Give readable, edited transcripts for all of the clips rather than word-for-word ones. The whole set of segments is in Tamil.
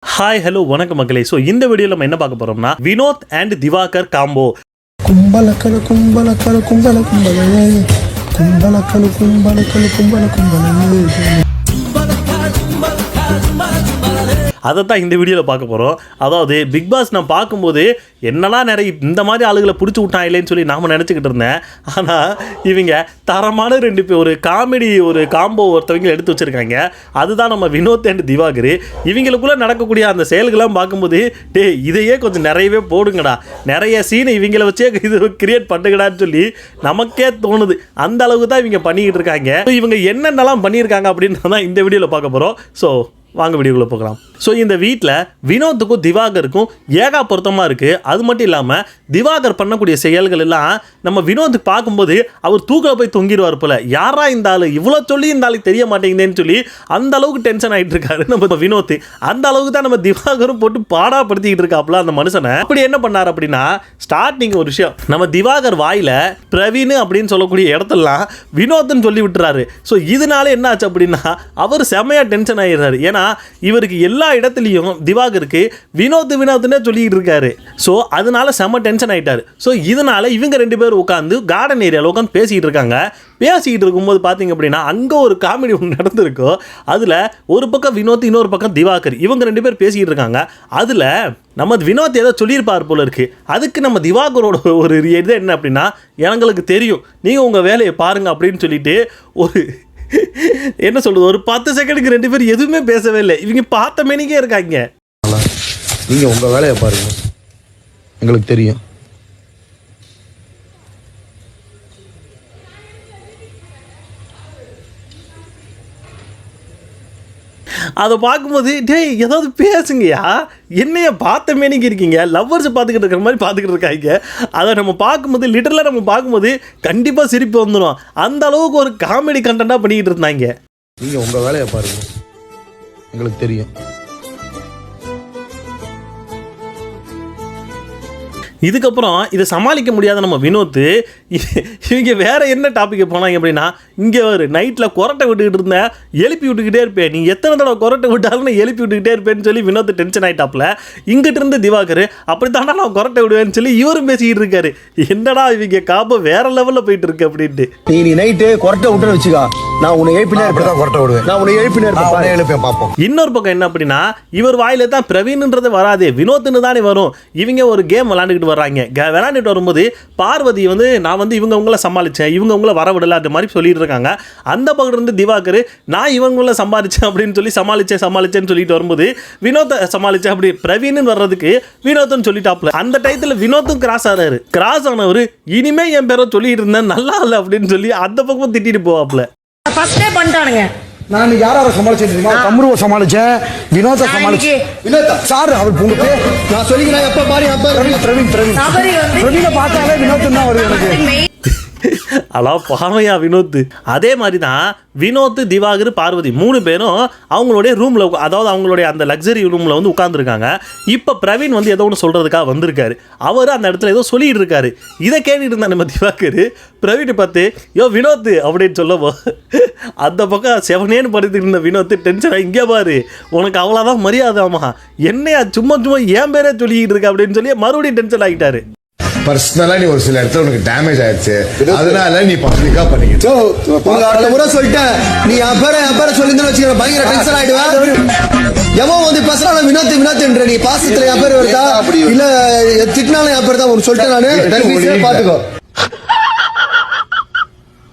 ஹாய் ஹலோ வணக்கம் மக்களே. ஸோ இந்த வீடியோவில் நம்ம என்ன பார்க்க போகிறோம்னா வினோத் அண்ட் திவாகர் காம்போ. கும்பலக்கல கும்பலக்கல கும்பல கும்பலே கும்பலக்கல கும்பலக்கல கும்பல கும்பலே அதை தான் இந்த வீடியோவில் பார்க்க போகிறோம். அதாவது பிக் பாஸ் நான் பார்க்கும்போது என்னெல்லாம் நிறைய இந்த மாதிரி ஆளுகளை பிடிச்சி விட்டான் இல்லைன்னு சொல்லி நாம் நினச்சிக்கிட்டு இருந்தேன். ஆனால் இவங்க தரமான ரெண்டு பேர் ஒரு காமெடி ஒரு காம்போ ஒருத்தவங்க எடுத்து வச்சுருக்காங்க. அதுதான் நம்ம வினோத் அண்ட் திவாகர். இவங்களுக்குள்ளே நடக்கக்கூடிய அந்த செயல்கள்லாம் பார்க்கும்போது இதையே கொஞ்சம் நிறையவே போடுங்கடா, நிறைய சீனை இவங்களை வச்சே இது கிரியேட் பண்ணுங்கடான்னு சொல்லி நமக்கே தோணுது. அந்த அளவுக்கு தான் இவங்க பண்ணிக்கிட்டு இருக்காங்க. இவங்க என்னென்னலாம் பண்ணியிருக்காங்க அப்படின்னு தான் இந்த வீடியோவில் பார்க்க போகிறோம். ஸோ வாங்க வீடியோக்குள்ளே போகலாம். ஸோ இந்த வீட்டில் வினோத்துக்கும் திவாகருக்கும் ஏகா பொருத்தமாக இருக்குது. அது மட்டும் இல்லாமல் திவாகர் பண்ணக்கூடிய செயல்கள் எல்லாம் நம்ம வினோத்துக்கு பார்க்கும்போது அவர் தூக்கில் போய் தொங்கிடுவார் போல. யாரா இந்த ஆள் இவ்வளோ சொல்லி இந்த ஆளுக்கு தெரிய மாட்டேங்குதுன்னு சொல்லி அந்த அளவுக்கு டென்ஷன் ஆகிட்டு இருக்காரு நம்ம வினோத். அந்த அளவுக்கு தான் நம்ம திவாகரும் போட்டு பாடாப்படுத்திக்கிட்டு இருக்காப்புல அந்த மனுஷனை. அப்படி என்ன பண்ணார் அப்படின்னா, ஸ்டார்டிங் ஒரு விஷயம் நம்ம திவாகர் வாயில் பிரவீன் அப்படின்னு சொல்லக்கூடிய இடத்துலலாம் வினோத்னு சொல்லி விட்டுறாரு. ஸோ இதனால என்ன ஆச்சு அப்படின்னா அவர் செமையாக டென்ஷன் ஆகிடுறாரு. ஏன்னா இவருக்கு எல்லா இடத்துலையும் திவாகருக்கு வினோத்னே சொல்லிட்டு இருக்காரு. ஸோ அதனால செம்ம டென்ஷன் ஆகிட்டாரு. ஸோ இதனால இவங்க ரெண்டு பேரும் உட்காந்து கார்டன் ஏரியாவில் உட்காந்து பேசிக்கிட்டு இருக்காங்க. பேசிக்கிட்டு இருக்கும்போது பார்த்தீங்க அப்படின்னா அங்கே ஒரு காமெடி ஒன்று நடந்திருக்கோ. அதில் ஒரு பக்கம் வினோத், இன்னொரு பக்கம் திவாகர், இவங்க ரெண்டு பேர் பேசிக்கிட்டு இருக்காங்க. அதில் நம்ம வினோத் ஏதோ சொல்லியிருப்பார் போல இருக்கு. அதுக்கு நம்ம திவாகரோட ஒரு இது என்ன அப்படின்னா, எங்களுக்கு தெரியும் நீங்கள் உங்கள் வேலையை பாருங்கள் அப்படின்னு சொல்லிட்டு ஒரு என்ன சொல்றது, ஒரு 10 செகண்டுக்கு ரெண்டு பேரும் எதுவுமே பேசவே இல்லை. இவங்க பார்த்த மேனிக்கே இருக்காங்க. நீங்க உங்க வேலையை பாருங்க, எங்களுக்கு தெரியும். அதை பார்க்கும்போது ஏதாவது பேசுங்கயா, என்னைய பார்த்த மேனிக்கு இருக்கீங்க, லவ்வர்ஸ் பார்த்துக்கிட்டு இருக்கிற மாதிரி பார்த்துக்கிட்டு இருக்காங்க. அதை நம்ம பார்க்கும்போது லிட்டரலாக நம்ம பார்க்கும்போது கண்டிப்பாக சிரிப்பு வந்துடும். அந்த அளவுக்கு ஒரு காமெடி கண்டென்ட்டாக பண்ணிக்கிட்டு இருந்தாங்க. நீங்க உங்க வேலையை பாருங்க, எங்களுக்கு தெரியும். இதுக்கப்புறம் இதை சமாளிக்க முடியாத நம்ம வினோத் இவங்க வேறு என்ன டாப்பிக்கை போனாங்க அப்படின்னா, இங்கே ஒரு நைட்டில் கொரட்டை விட்டுக்கிட்டு இருந்தேன், எழுப்பி விட்டுக்கிட்டே இருப்பேன், நீ எத்தனை தடவை கொரட்டை விட்டாலும் எழுப்பி விட்டுக்கிட்டே இருப்பேன்னு சொல்லி வினோத் டென்ஷன் ஆகிட்டாப்புல. இங்கிட்ட இருந்து திவாகர் அப்படி தாண்டா நான் கொரட்டை விடுவேன்னு சொல்லி இவரும் பேசிக்கிட்டு இருக்காரு. என்னடா இவங்க காப்போ வேற லெவலில் போயிட்டு இருக்கு அப்படின்ட்டு. நீ நைட்டு கொரட்டை விட்டு வச்சுக்கா, நான் உன்னை எழுப்பினே தான் கொரட்டை விடுவேன், நான் உன்னை எழுப்பினே எழுப்பேன் பார்ப்போம். இன்னொரு பக்கம் என்ன அப்படின்னா, இவர் வாயில தான் பிரவீன்ன்றது வராது, வினோத்னு தானே வரும். இவங்க ஒரு கேம் விளாண்டுக்கிட்டு வர்றாங்க. விளையாண்டுட்டு வரும்போது பார்வதி வந்து நான் வந்து இவங்க உங்களை சமாளித்தேன், இவங்க உங்களை வரவிடலை அந்த மாதிரி சொல்லிட்டு இருக்காங்க. அந்த பக்கம் இருந்து திவாகர் நான் இவங்கள சம்பாதிச்சேன் அப்படின்னு சொல்லி சமாளிச்சேன்னு சொல்லிட்டு வரும்போது வினோத்தை சமாளித்தேன் அப்படி பிரவீன் வர்றதுக்கு வினோத்னு சொல்லிட்டாப்ல. அந்த டயத்தில் வினோத்தும் கிராஸ் ஆனாரு. கிராஸ் ஆனவர் இனிமே என் பேரை சொல்லிட்டு இருந்தேன் நல்லா இல்லை அப்படின்னு சொல்லி அந்த பக்கம் திட்டிட்டு போவாப்ல. ஃபர்ஸ்டே பண்ணிட்டானுங்க. நான் யாரை சமாளிச்சேன் தெரியுமா? கம்ருவை சமாளிச்சேன், வினோத்தை சமாளிச்சேன். வினோத் சார் அவர் பொண்ணு நான் சொல்லிக்கிறேன். எப்ப பாரு பிரவீனை பார்த்தாலே வினோத் தான் வருது எனக்கு. அலா பாவையா வினோத். அதே மாதிரி தான் வினோத், திவாகர், பார்வதி 3 பேரும் அவங்களுடைய ரூமில், அதாவது அவங்களுடைய அந்த லக்ஸரி ரூமில் வந்து உட்காந்துருக்காங்க. இப்போ பிரவீன் வந்து ஏதோ ஒன்று சொல்கிறதுக்காக வந்திருக்காரு. அவர் அந்த இடத்துல ஏதோ சொல்லிட்டு இருக்காரு. இதை கேட்டுட்டு இருந்தா நம்ம திவாகர் பிரவீனை பார்த்து யோ வினோத் அப்படின்னு சொல்லவோ அந்த பக்கம் செவனேன்னு படுத்துட்டு இருந்த வினோத் டென்ஷன் ஆகி, இங்கே பாரு உனக்கு அவ்வளோதான் மரியாதைமா, என்னையா சும்மா என் பேரே சொல்லிக்கிட்டு இருக்க அப்படின்னு சொல்லி மறுபடியும் டென்ஷன் ஆகிட்டாரு. பர்சனலா நீ ஒரு சில இடத்துல உனக்கு டேமேஜ் ஆயிடுச்சு, அதனால நீ பப்ளிக்கா பண்ணிக்கிட்டு அடுத்த முறை சொல்லிட்டேன். நீ என் பேரை சொல்லிருந்து வச்சுக்கிற பயங்கர டென்ஷன் ஆயிடுவேன். எவன் வந்து பேசுறாலும் வினோத்ன்ற நீ பாசத்துல என் பேர் வருதா இல்ல திட்டினாலும் என் பேர் தான் ஒன்று சொல்லிட்டேன் நான் பாத்துக்கோ.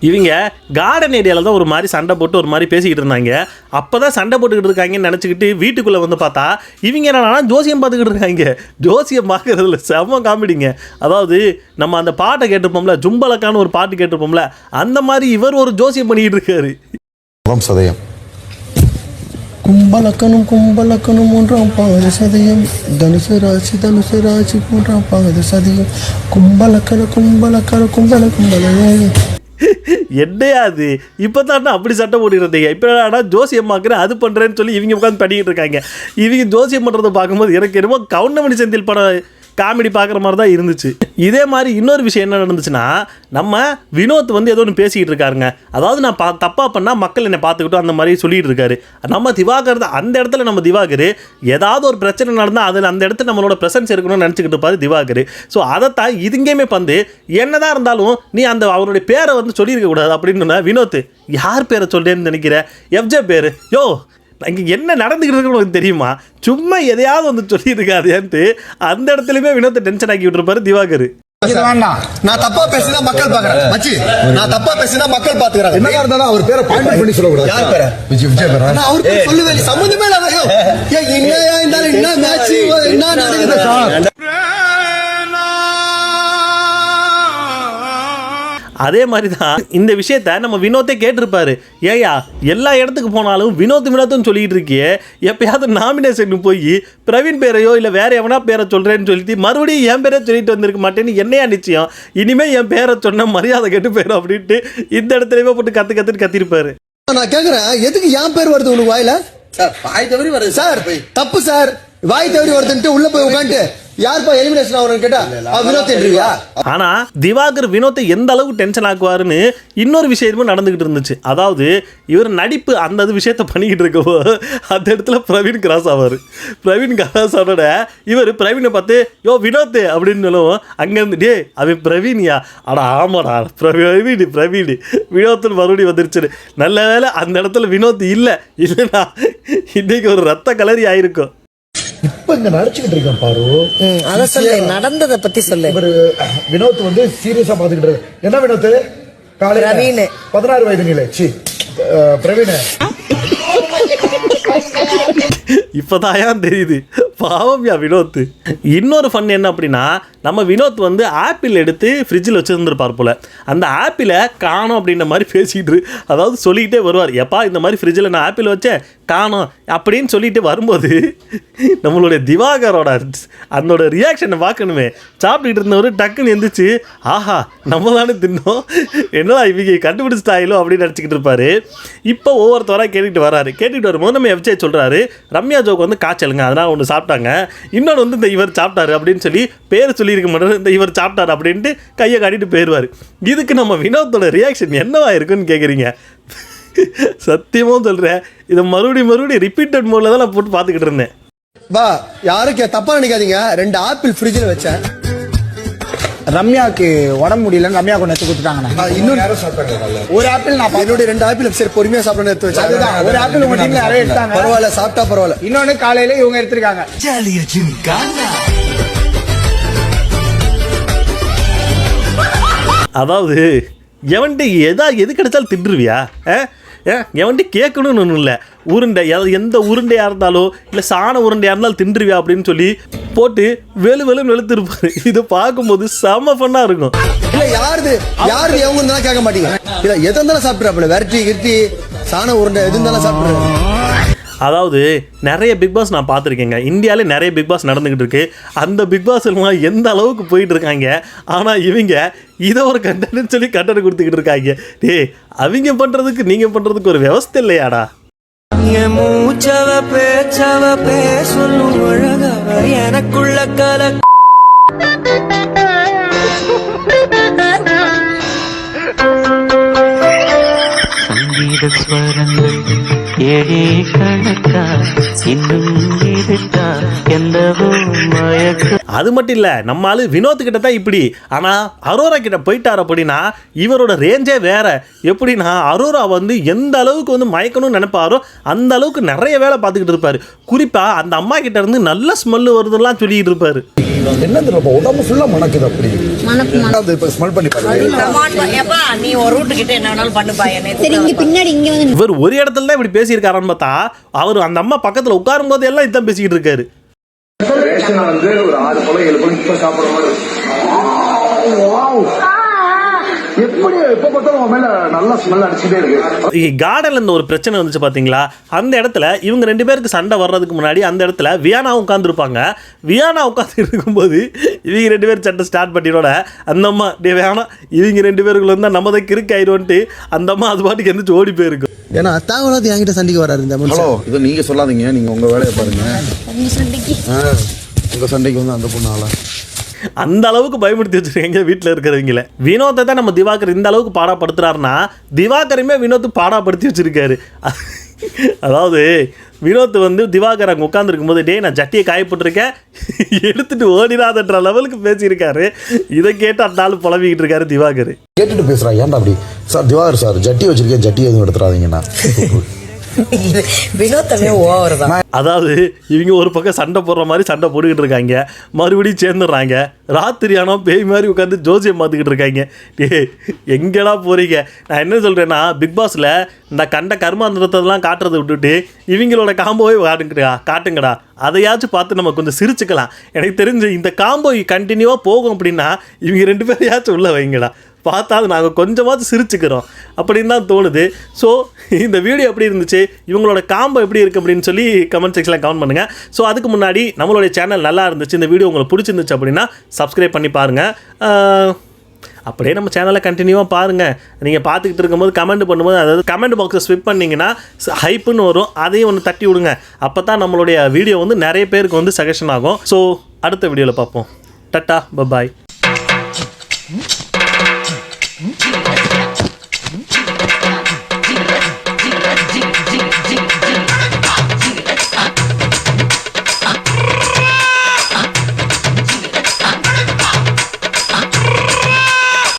இவங்க கார்டன் ஏரியாவில் தான் ஒரு மாதிரி சண்டை போட்டு ஒரு மாதிரி பேசிக்கிட்டு இருந்தாங்க. அப்போ தான் சண்டை போட்டுக்கிட்டு இருக்காங்கன்னு நினச்சிக்கிட்டு வீட்டுக்குள்ளே வந்து பார்த்தா இவங்க என்னன்னா ஜோசியம் பார்த்துக்கிட்டு இருக்காங்க. ஜோசியம் பார்க்குறதுல செம்ம காமெடிங்க. அதாவது நம்ம அந்த பாட்டை கேட்டிருப்போம்ல, ஜும்பலக்கான ஒரு பாட்டு கேட்டிருப்போம்ல, அந்த மாதிரி இவர் ஒரு ஜோசியம் பண்ணிக்கிட்டு இருக்காரு. சதயம் கும்பலக்கணும் கும்பலக்கணும் 3ஆம் பாத சதயம், தனுசு ராசி 3ஆம் பாத சதயம், கும்பலக்கண கும்பலக்கண கும்பல கும்பல. என்னையா அது இப்போ தான் அப்படி சட்டை போட்டுருந்தீங்க, இப்போ ஜோசியம் பார்க்குறேன் அது பண்ணுறேன்னு சொல்லி இவங்க உட்காந்து பண்ணிக்கிட்டு இருக்காங்க. இவங்க ஜோசியம் பண்ணுறதை பார்க்கும்போது எனக்கு என்னமோ கவுண்டமணி செந்தில் படம் காமெடி பார்க்குற மாதிரி தான் இருந்துச்சு. இதே மாதிரி இன்னொரு விஷயம் என்ன நடந்துச்சுன்னா, நம்ம வினோத் வந்து ஏதோ ஒன்று பேசிக்கிட்டு இருக்காருங்க. அதாவது நான் தப்பாக பண்ணால் மக்கள் என்னை பார்த்துக்கிட்டோம் அந்த மாதிரி சொல்லிட்டு இருக்காரு. நம்ம திவாகர் தான் அந்த இடத்துல, நம்ம திவாகர் ஏதாவது ஒரு பிரச்சனை நடந்தால் அதில் அந்த இடத்துல நம்மளோட ப்ரெசன்ஸ் இருக்கணும்னு நினச்சிக்கிட்டு இருப்பாரு திவாகர். ஸோ அதைத்தான் இதுங்கேயுமே வந்து என்னதான் இருந்தாலும் நீ அந்த அவருடைய பேரை வந்து சொல்லியிருக்க கூடாது அப்படின்னு வினோத் யார் பேரை சொல்றேன்னு நினைக்கிற, எஃப்ஜே பேர். யோ இங்கே என்ன நடந்துக்கிட்டு இருக்குன்னு உனக்கு தெரியுமா, சும்மா எதையாவது வந்து சொல்லியிருக்காதேன்ட்டு அந்த இடத்துலையுமே வினோத்தை டென்ஷன் ஆக்கி விட்டுருப்பாரு திவாகர். நான் தப்பா பேசினா மக்கள் பாக்குறேன் மச்சி, நான் தப்பா பேசினா மக்கள் பாத்துக்கிறாங்க. என்ன இருந்தாலும் அவர் பேரை பாயிண்ட் பண்ணி சொல்லக்கூடாது. யார் பேரை? விஜய் பேரா? நான் அவருக்கு சொல்லுவேன் சம்பந்தமே இல்லாம என்னையா இருந்தாலும் என்ன மேட்ச் என்ன நடக்குது சார். அதே மாதிரி தான் இந்த விஷயத்த நம்ம வினோத்தே கேட்டிருப்பாரு. ஏயா எல்லா இடத்துக்கு போனாலும் வினோத்துன்னு சொல்லிட்டு இருக்கியே, எப்பயாவது நாமினேஷனுக்கு போய் பிரவீன் பேரையோ இல்லை வேற எவனா பேரை சொல்றேன்னு சொல்லிட்டு மறுபடியும் என் பேரை சொல்லிட்டு வந்திருக்க மாட்டேன்னு என்னையா நிச்சயம், இனிமேல் என் பேரை சொன்ன மரியாதை கெட்டு போயிடும் அப்படின்ட்டு இந்த இடத்துலயுமே போட்டு கத்துன்னு கத்திருப்பாரு. நான் கேக்குறேன், எதுக்கு என் பேர் வருது உனக்கு வாயில? சார் வாய் தவறி வருது சார், தப்பு சார், வாய் தவறி வருதுன்ட்டு உள்ள போய் உட்காந்துட்டு யாருப்பா எலிமினேஷன் ஆகணும்னு கேட்டா வினோத் என்றியா? ஆனா திவாகர் வினோத்தை எந்த அளவுக்கு டென்ஷன் ஆக்குவாருன்னு இன்னொரு விஷயமும் நடந்துகிட்டு இருந்துச்சு. அதாவது இவர் நடிப்பு அந்த விஷயத்த பண்ணிக்கிட்டு இருக்கவோ அந்த இடத்துல பிரவீன் கிராஸ் ஆவார். பிரவீன் கிராஸ் ஆனோட இவர் பிரவீனை பார்த்து யோ வினோத் அப்படின்னு சொல்லுவோம். அங்கேருந்து டே அவன் பிரவீன்யா, ஆனா ஆமாடா பிரவீன் வினோத்துன்னு மறுபடியும் வந்துருச்சு. நல்ல வேலை அந்த இடத்துல வினோத் இல்லைன்னா இன்னைக்கு ஒரு ரத்த கலரி ஆயிருக்கும். இப்ப இங்க நடிச்சுக்கிட்டு இருக்கேன் பாரு. அத சொல்லு, நடந்ததை பத்தி சொல்லு. இவரு வினோத் வந்து சீரியஸா பாத்துக்கிட்டு இருக்காரு. என்ன வினோத்? காலையில 16 வயது நிலை பிரவீன் இப்போதான் தெரியுது பாவம்யா வினோத். இன்னொரு ஃபன் என்ன அப்படின்னா, நம்ம வினோத் வந்து ஆப்பிள் எடுத்து ஃப்ரிட்ஜில் வச்சுருந்துருப்பார் போல். அந்த ஆப்பிளை காணோம் அப்படின்ற மாதிரி பேசிக்கிட்டு, அதாவது சொல்லிக்கிட்டே வருவார், எப்பா இந்த மாதிரி ஃப்ரிட்ஜில் நான் ஆப்பிள் வச்சேன் காணோம் அப்படின்னு சொல்லிட்டு வரும்போது நம்மளுடைய திவாகரோட அதனோட ரியாக்ஷனை பார்க்கணுமே. சாப்பிட்டுக்கிட்டு இருந்தவர் டக்குன்னு எந்திரிச்சு ஆஹா நம்ம தானே தின்னோம், என்னடா இவங்க கண்டுபிடிச்சிட்டாயிலோ அப்படின்னு நினச்சிக்கிட்டு இருப்பார். இப்போ ஒவ்வொருத்தவராக கேட்டுக்கிட்டு வரும்போது நம்ம எஃப்ஜே சொல்கிறாரு, ரம்யா ஜோக்கு வந்து காய்ச்சலுங்க அதனால் ஒன்று சாப்பிட்டாங்க, இன்னொன்று வந்து இந்த இவர் சாப்பிட்டாரு அப்படின்னு சொல்லி பேர் சொல்லியிருக்க மாட்டார், இந்த இவர் சாப்பிட்டாரு அப்படின்ட்டு கையை காட்டிட்டு போயிடுவார். இதுக்கு நம்ம வினோத்தோட ரியாக்ஷன் என்னவா இருக்குன்னு கேட்குறீங்க? சத்தியமும் சொல்கிறேன், இதை மறுபடியும் ரிப்பீட்டட் மோடில் தான் நான் போட்டு பார்த்துக்கிட்டு இருந்தேன். வா யாருக்கு தப்பா நினைக்காதீங்க, 2 ஆப்பிள் ஃப்ரிட்ஜில் வச்சேன். ரம்யாவுக்கு உடம்பு முடியலன்னு ரம்யா கொண்டு எடுத்து கொடுத்துட்டாங்கண்ணா. இன்னொரு ஒரு ஆப்பிள் நான் என்னுடைய 2 ஆப்பிள் சரி பொறுமையா சாப்பிடணும் எடுத்து வச்சேன். அதுதான் ஒரு ஆப்பிள் உங்க டீம்ல நிறைய எடுத்தாங்க. பரவாயில்ல சாப்பிட்டா பரவாயில்ல. இன்னொன்னு காலையில இவங்க எடுத்திருக்காங்க. அதாவது எவன்ட்டு எது கிடைச்சாலும் திட்டுருவியா? எவன்ட்டு கேட்கணும்னு ஒன்றும் இல்லை, உருண்டை எந்த உருண்டையாக இருந்தாலும் இல்லை சாண உருண்டையாக இருந்தாலும் தின்றுவியா அப்படின்னு சொல்லி போட்டு வெளுன்னு வெளுத்துருப்பாரு. இதை பார்க்கும்போது செம ஃபன்னாக இருக்கும். இல்லை யாருது எவங்க இருந்தாலும் கேட்க மாட்டீங்க, இல்லை எது இருந்தாலும் சாப்பிட்றாப்புல, வெரைட்டி கிருத்தி சாண உருண்டை எது இருந்தாலும் சாப்பிட்றாங்க. அதாவது நிறைய பிக் பாஸ் நான் பார்த்துருக்கேங்க, இந்தியாவிலே நிறைய பிக் பாஸ் நடந்துக்கிட்டு இருக்கு. அந்த பிக் பாஸ் எல்லாம் எந்த அளவுக்கு போயிட்டு இருக்காங்க, ஆனால் இவங்க இதை ஒரு கண்டென்ட்னு சொல்லி கண்டென்ட் கொடுத்துக்கிட்டு இருக்காங்க. டேய் அவங்க பண்ணுறதுக்கு நீங்கள் பண்ணுறதுக்கு ஒரு விவஸ்தை இல்லையாடா? எனக்குள்ள கல சங்கீத ஸ்வரங்கள் ஏழே கணக்கா இன்னும் இருக்கா எந்தவோ மயக்க. அது மட்டும் இல்லை, நம்ம ஆளு வினோத் கிட்ட தான் இப்படி, ஆனால் அரோரா கிட்ட போயிட்டார் அப்படின்னா இவரோட ரேஞ்சே வேற. எப்படின்னா அரோரா வந்து எந்த அளவுக்கு வந்து மயக்கணும்னு நினைப்பாரோ அந்த அளவுக்கு நிறைய வேலை பார்த்துக்கிட்டு இருப்பாரு. குறிப்பாக அந்த அம்மா கிட்ட இருந்து நல்ல ஸ்மெல்லு வருதுலாம் சொல்லிட்டு இருப்பாரு. என்ன தெரியும் உடம்பு ஃபுல்லா மணக்குது அப்படி இப்ப ஸ்மெல் பண்ணி நீ ஒரு ரூட் கிட்ட என்ன வேணாலும் பண்ணுப்பா. இவர் ஒரு இடத்துல தான் இப்படி பேசியிருக்காரான்னு பார்த்தா அவர் அந்த அம்மா பக்கத்தில் உட்காரும் போது எல்லாம் இதான் பேசிக்கிட்டு இருக்காரு. ரேஷனை வந்து ஒரு 6 பழம் 7 பழம் இப்ப சாப்பிடுற மாதிரி எப்படி எப்ப பார்த்தாலும் மேல நல்லா ஸ்மெல் அடிச்சுட்டே இருக்கு. கார்டன்ல இந்த ஒரு பிரச்சனை வந்துச்சு பாத்தீங்களா, அந்த இடத்துல இவங்க 2 பேருக்கு சண்டை வர்றதுக்கு முன்னாடி அந்த இடத்துல வியானா உட்காந்துருப்பாங்க. வியானா உட்காந்து இருக்கும்போது இவங்க 2 பேர் சண்டை ஸ்டார்ட் பண்ணிடோட அந்த அம்மா டே வேணாம் இவங்க 2 பேருக்குள்ள இருந்தா நம்ம தான் கிறுக்கு ஆயிடுவோன்ட்டு அந்த அம்மா அது பாட்டுக்கு எந்திரிச்சு ஓடி போயிருக்கும். ஏன்னா அத்தாவளாவது என்கிட்ட சண்டிக்கு வராரு இந்த ஹலோ, இது நீங்க சொல்லாதீங்க, நீங்க உங்க வேலையை பாருங்க. உங்க சண்டைக்கு வந்து அந்த பொண்ணு ஆளா அந்த அளவுக்கு பயமுறுத்தி வச்சிருக்கீங்க வீட்டில் இருக்கிறவங்கள. வினோத்தை தான் நம்ம திவாகர் இந்த அளவுக்கு பாடாப்படுத்துறாருன்னா திவாகரையுமே வினோத் பாடாப்படுத்தி வச்சிருக்காரு. அதாவது வினோத் வந்து திவாகர் அங்கே உட்காந்துருக்கும் போது டே நான் ஜட்டியை காயப்பட்டிருக்கேன் எடுத்துட்டு ஓடிடாதன்ற லெவலுக்கு பேசியிருக்காரு. இதை கேட்டு அந்த ஆள் புலம்பிக்கிட்டு இருக்காரு திவாகர். கேட்டுட்டு பேசுறா ஏன்டா அப்படி சார் திவாகர் சார் ஜட்டி வச்சிருக்கேன் ஜட்டி எதுவும் எடுத்துறாதீங்கண்ணா. வினோத்தமே ஓவர் தான். அதாவது இவங்க ஒரு பக்கம் சண்டை போடுற மாதிரி சண்டை போட்டுக்கிட்டு இருக்காங்க, மறுபடியும் சேர்ந்துடுறாங்க. ராத்திரி ஆனால் பேய் மாதிரி உட்காந்து ஜோசியம் பார்த்துக்கிட்டு இருக்காங்க. எங்கடா போறீங்க? நான் என்ன சொல்கிறேன்னா, பிக் பாஸில் இந்த கண்ட கர்மாந்திரத்தெல்லாம் காட்டுறதை விட்டுட்டு இவங்களோட காம்போவை காட்டுங்கடா. அதையாச்சும் பார்த்து நம்ம கொஞ்சம் சிரிச்சுக்கலாம். எனக்கு தெரிஞ்சு இந்த காம்போ கண்டினியூவாக போகும் அப்படின்னா இவங்க 2 பேரையாச்சும் உள்ள வைங்கடா. பார்த்தா நாங்கள் கொஞ்சமாவது சிரிச்சுக்கிறோம் அப்படின்னு தான் தோணுது. ஸோ இந்த வீடியோ எப்படி இருந்துச்சு, இவங்களோட காம்போ எப்படி இருக்குது அப்படின்னு சொல்லி கமெண்ட் செக்ஷனில் கமெண்ட் பண்ணுங்கள். ஸோ அதுக்கு முன்னாடி நம்மளுடைய சேனல் நல்லா இருந்துச்சு, இந்த வீடியோ உங்களுக்கு பிடிச்சிருந்துச்சு அப்படின்னா சப்ஸ்கிரைப் பண்ணி பாருங்கள். அப்படியே நம்ம சேனலை கண்டினியூவாக பாருங்கள். நீங்கள் பார்த்துக்கிட்டு இருக்கும்போது கமெண்ட் பண்ணும்போது, அதாவது கமெண்ட் பாக்ஸை ஸ்விப் பண்ணிங்கன்னா ஹைப்புன்னு வரும், அதையும் ஒன்று தட்டி விடுங்க. அப்போ தான் நம்மளுடைய வீடியோ வந்து நிறைய பேருக்கு வந்து சஜஷன் ஆகும். ஸோ அடுத்த வீடியோவில் பார்ப்போம். Ta-ta bye bye.